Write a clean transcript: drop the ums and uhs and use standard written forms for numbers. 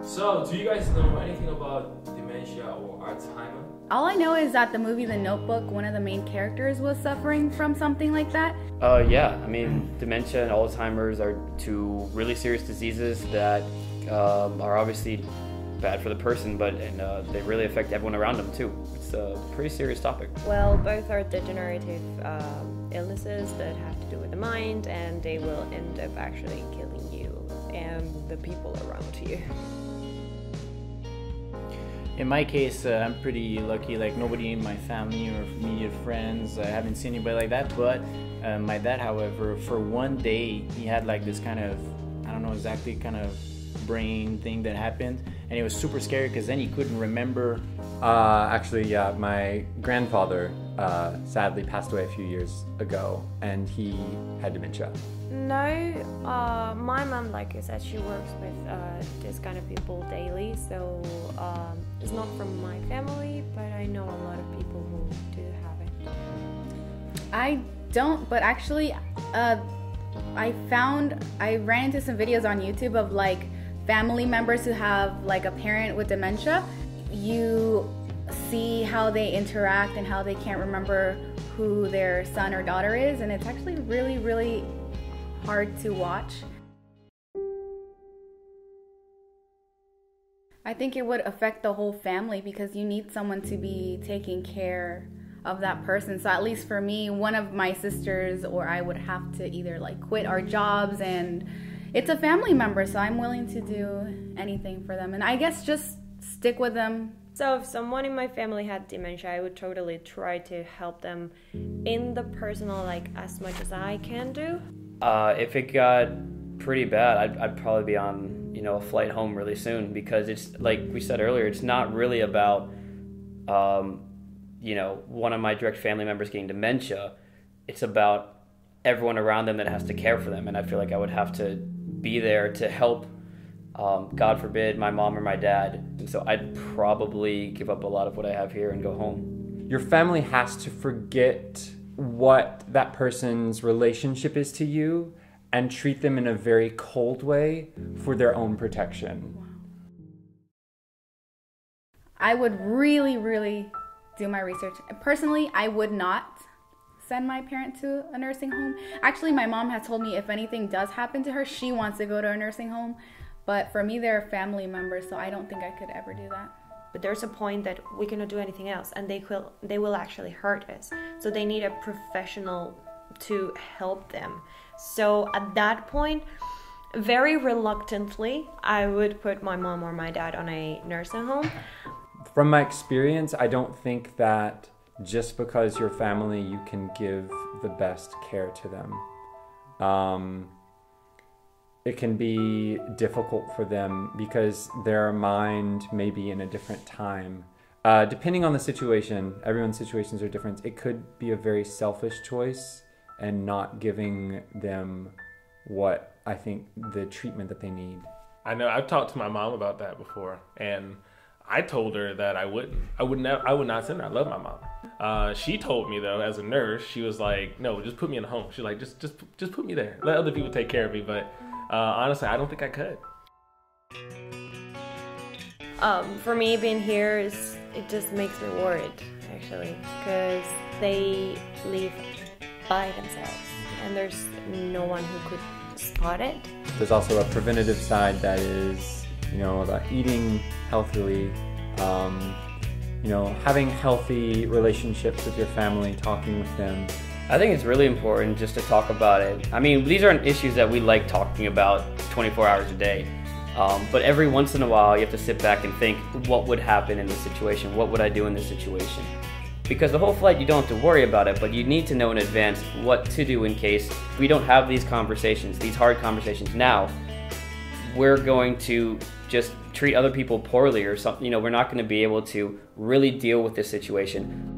So, do you guys know anything about dementia or Alzheimer? All I know is that the movie The Notebook, one of the main characters was suffering from something like that. Yeah, I mean, dementia and Alzheimer's are two really serious diseases that are obviously bad for the person, but they really affect everyone around them too. It's a pretty serious topic. Well, both are degenerative illnesses that have to do with the mind, and they will end up actually killing you and the people around you. In my case, I'm pretty lucky, like nobody in my family or immediate friends, I haven't seen anybody like that, but my dad, however, for one day, he had like this kind of, I don't know exactly, kind of brain thing that happened, and it was super scary because then he couldn't remember. Actually, yeah, my grandfather sadly passed away a few years ago, and he had dementia. No, my mom, like I said, she works with this kind of people daily, so it's not from my family, but I know a lot of people who do have it. I don't, but actually, I ran into some videos on YouTube of like family members who have like a parent with dementia. You see how they interact and how they can't remember who their son or daughter is, and it's actually really, really hard to watch. I think it would affect the whole family because you need someone to be taking care of that person. So at least for me, one of my sisters or I would have to either like quit our jobs, and it's a family member, so I'm willing to do anything for them, and I guess just stick with them. So if someone in my family had dementia, I would totally try to help them in the personal, like as much as I can do. If it got pretty bad, I'd probably be on, a flight home really soon, because it's like we said earlier, it's not really about, one of my direct family members getting dementia. It's about everyone around them that has to care for them, and I feel like I would have to be there to help, God forbid, my mom or my dad, and so I'd probably give up a lot of what I have here and go home. Your family has to forget what that person's relationship is to you and treat them in a very cold way for their own protection. I would really, really do my research. Personally, I would not send my parent to a nursing home. Actually, my mom has told me if anything does happen to her, she wants to go to a nursing home. But for me, they're family members, so I don't think I could ever do that. But there's a point that we cannot do anything else, and they will actually hurt us. So they need a professional to help them. So at that point, very reluctantly, I would put my mom or my dad on a nursing home. From my experience, I don't think that just because you're family, you can give the best care to them. It can be difficult for them because their mind may be in a different time. Depending on the situation, everyone's situations are different. It could be a very selfish choice and not giving them what I think the treatment that they need. I know I've talked to my mom about that before, and I told her that I would not send her. I love my mom. She told me though, as a nurse, she was like, "No, just put me in a home." She's like, "Just put me there. Let other people take care of me." But honestly, I don't think I could. For me, being here it just makes me worried, actually, because they live by themselves, and there's no one who could spot it. There's also a preventative side that is, about eating healthily, having healthy relationships with your family, talking with them. I think it's really important just to talk about it. I mean, these aren't issues that we like talking about 24 hours a day. But every once in a while, you have to sit back and think, what would happen in this situation? What would I do in this situation? Because the whole flight, you don't have to worry about it, but you need to know in advance what to do in case we don't have these conversations, these hard conversations now. We're going to just treat other people poorly or something. We're not going to be able to really deal with this situation.